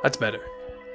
That's better.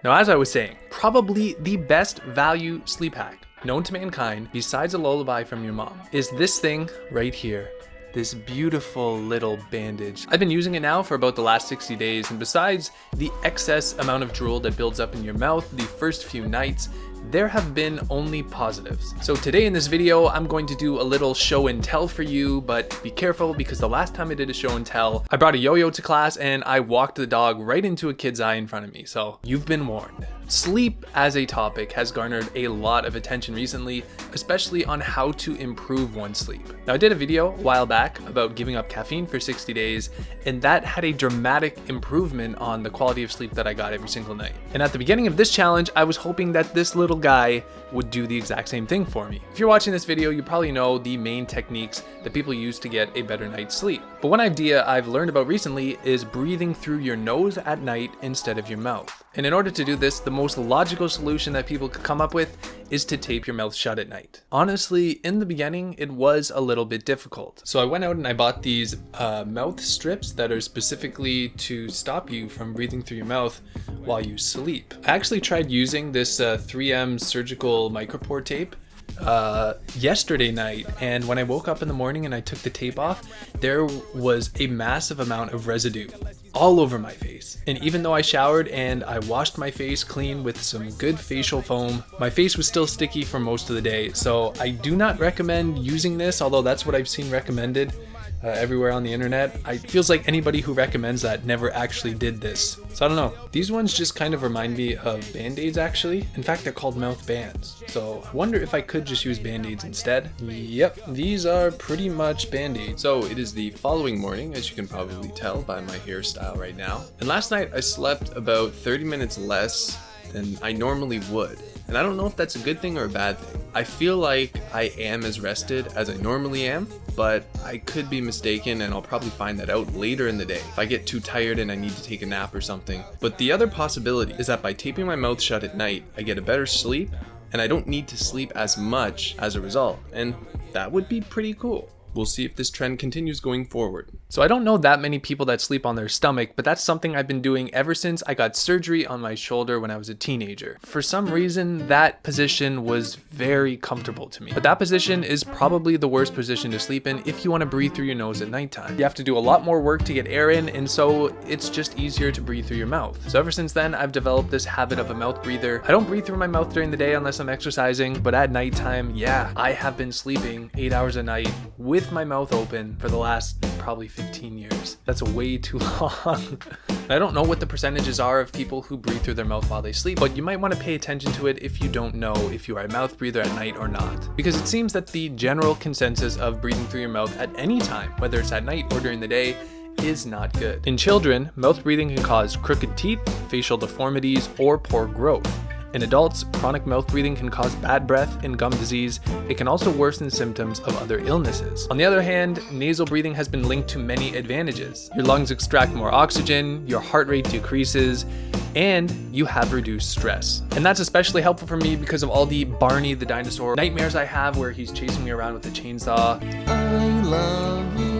Now, as I was saying, probably the best value sleep hack known to mankind, besides a lullaby from your mom, is this thing right here. This beautiful little bandage. I've been using it now for about the last 60 days, and besides the excess amount of drool that builds up in your mouth the first few nights, there have been only positives. So today in this video, I'm going to do a little show and tell for you, but be careful because the last time I did a show and tell, I brought a yo-yo to class and I walked the dog right into a kid's eye in front of me. So you've been warned. Sleep as a topic has garnered a lot of attention recently, especially on how to improve one's sleep. Now, I did a video a while back about giving up caffeine for 60 days, and that had a dramatic improvement on the quality of sleep that I got every single night. And at the beginning of this challenge, I was hoping that this little guy would do the exact same thing for me. If you're watching this video, you probably know the main techniques that people use to get a better night's sleep. But one idea I've learned about recently is breathing through your nose at night instead of your mouth. And in order to do this, the most logical solution that people could come up with is to tape your mouth shut at night. Honestly, in the beginning, it was a little bit difficult. So I went out and I bought these mouth strips that are specifically to stop you from breathing through your mouth while you sleep. I actually tried using this 3M surgical micropore tape yesterday night, and when I woke up in the morning and I took the tape off, there was a massive amount of residue all over my face. And even though I showered and I washed my face clean with some good facial foam, my face was still sticky for most of the day. So I do not recommend using this, although that's what I've seen recommended everywhere on the internet. It feels like anybody who recommends that never actually did this. So I don't know. These ones just kind of remind me of band-aids actually. In fact, they're called mouth bands. So I wonder if I could just use band-aids instead. Yep, these are pretty much band-aids. So it is the following morning, as you can probably tell by my hairstyle right now. And last night I slept about 30 minutes less than I normally would. And I don't know if that's a good thing or a bad thing. I feel like I am as rested as I normally am, but I could be mistaken, and I'll probably find that out later in the day if I get too tired and I need to take a nap or something. But the other possibility is that by taping my mouth shut at night, I get a better sleep and I don't need to sleep as much as a result. And that would be pretty cool. We'll see if this trend continues going forward. So I don't know that many people that sleep on their stomach, but that's something I've been doing ever since I got surgery on my shoulder when I was a teenager. For some reason, that position was very comfortable to me. But that position is probably the worst position to sleep in if you want to breathe through your nose at nighttime. You have to do a lot more work to get air in, and so it's just easier to breathe through your mouth. So ever since then, I've developed this habit of a mouth breather. I don't breathe through my mouth during the day unless I'm exercising, but at nighttime, yeah, I have been sleeping 8 hours a night with my mouth open for the last probably 15 years. That's way too long. I don't know what the percentages are of people who breathe through their mouth while they sleep, but you might want to pay attention to it if you don't know if you are a mouth breather at night or not. Because it seems that the general consensus of breathing through your mouth at any time, whether it's at night or during the day, is not good. In children, mouth breathing can cause crooked teeth, facial deformities, or poor growth. In adults, chronic mouth breathing can cause bad breath and gum disease. It can also worsen symptoms of other illnesses. On the other hand, nasal breathing has been linked to many advantages. Your lungs extract more oxygen, your heart rate decreases, and you have reduced stress. And that's especially helpful for me because of all the Barney the dinosaur nightmares I have where he's chasing me around with a chainsaw. I love you.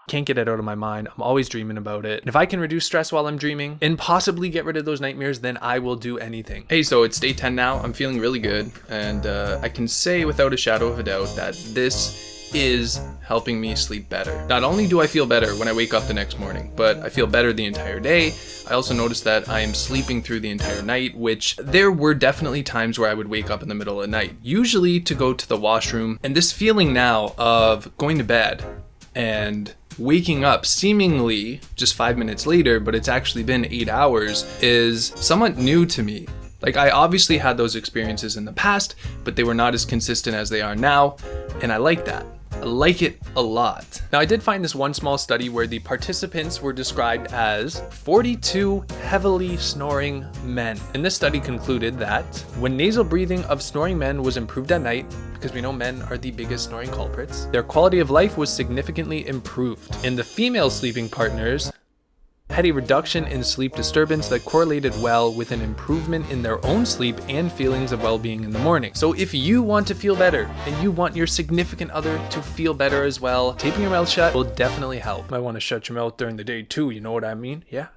Can't get it out of my mind. I'm always dreaming about it. And if I can reduce stress while I'm dreaming and possibly get rid of those nightmares, then I will do anything. Hey, so it's day 10 now. I'm feeling really good, and I can say without a shadow of a doubt that this is helping me sleep better. Not only do I feel better when I wake up the next morning, but I feel better the entire day. I also noticed that I am sleeping through the entire night, which there were definitely times where I would wake up in the middle of the night, usually to go to the washroom. And this feeling now of going to bed and waking up seemingly just 5 minutes later, but it's actually been 8 hours, is somewhat new to me. Like, I obviously had those experiences in the past, but they were not as consistent as they are now, and I like that. I like it a lot. Now, I did find this one small study where the participants were described as 42 heavily snoring men. And this study concluded that when nasal breathing of snoring men was improved at night, because we know men are the biggest snoring culprits, their quality of life was significantly improved. In the female sleeping partners, had a reduction in sleep disturbance that correlated well with an improvement in their own sleep and feelings of well-being in the morning. So if you want to feel better and you want your significant other to feel better as well, taping your mouth shut will definitely help. Might want to shut your mouth during the day too, you know what I mean? Yeah.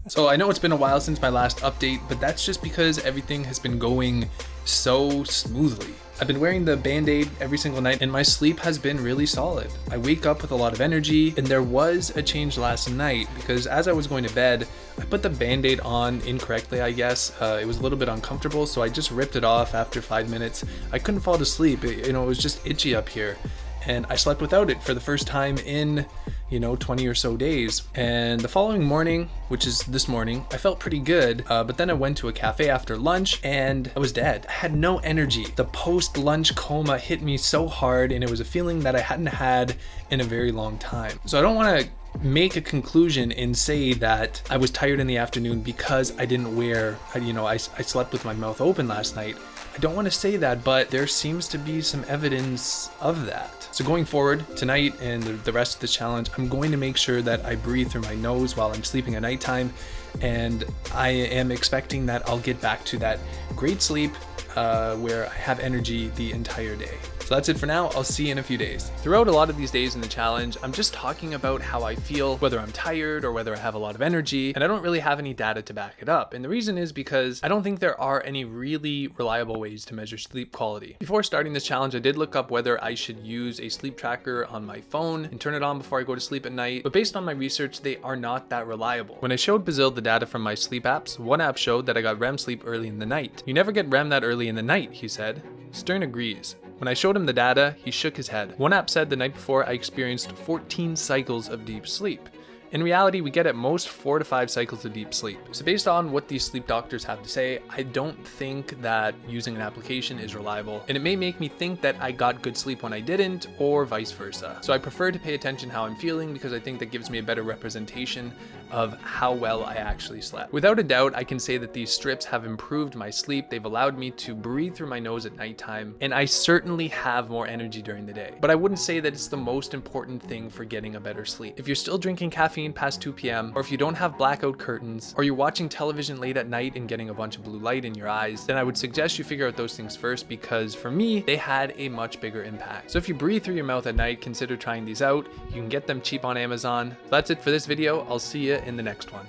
So I know it's been a while since my last update, but that's just because everything has been going so smoothly. I've been wearing the band-aid every single night and my sleep has been really solid. I wake up with a lot of energy, and there was a change last night because as I was going to bed, I put the band-aid on incorrectly, I guess. It was a little bit uncomfortable, so I just ripped it off after 5 minutes. I couldn't fall to sleep. It was just itchy up here. And I slept without it for the first time in 20 or so days. And the following morning, which is this morning, I felt pretty good, but then I went to a cafe after lunch and I was dead. I had no energy. The post-lunch coma hit me so hard, and it was a feeling that I hadn't had in a very long time. So I don't want to make a conclusion and say that I was tired in the afternoon because I didn't wear, I slept with my mouth open last night. I don't want to say that, but there seems to be some evidence of that. So going forward, tonight and the rest of the challenge, I'm going to make sure that I breathe through my nose while I'm sleeping at nighttime, and I am expecting that I'll get back to that great sleep where I have energy the entire day. So that's it for now. I'll see you in a few days. Throughout a lot of these days in the challenge, I'm just talking about how I feel, whether I'm tired or whether I have a lot of energy, and I don't really have any data to back it up. And the reason is because I don't think there are any really reliable ways to measure sleep quality. Before starting this challenge, I did look up whether I should use a sleep tracker on my phone and turn it on before I go to sleep at night, but based on my research, they are not that reliable. When I showed Bazil the data from my sleep apps, one app showed that I got REM sleep early in the night. You never get REM that early in the night, he said. Stern agrees. When I showed him the data, he shook his head. One app said the night before I experienced 14 cycles of deep sleep. In reality, we get at most 4 to 5 cycles of deep sleep. So based on what these sleep doctors have to say, I don't think that using an application is reliable, and it may make me think that I got good sleep when I didn't, or vice versa. So I prefer to pay attention how I'm feeling because I think that gives me a better representation of how well I actually slept. Without a doubt, I can say that these strips have improved my sleep. They've allowed me to breathe through my nose at nighttime, and I certainly have more energy during the day. But I wouldn't say that it's the most important thing for getting a better sleep. If you're still drinking caffeine past 2 p.m., or if you don't have blackout curtains, or you're watching television late at night and getting a bunch of blue light in your eyes, then I would suggest you figure out those things first, because for me, they had a much bigger impact. So if you breathe through your mouth at night, consider trying these out. You can get them cheap on Amazon. That's it for this video. I'll see you in the next one.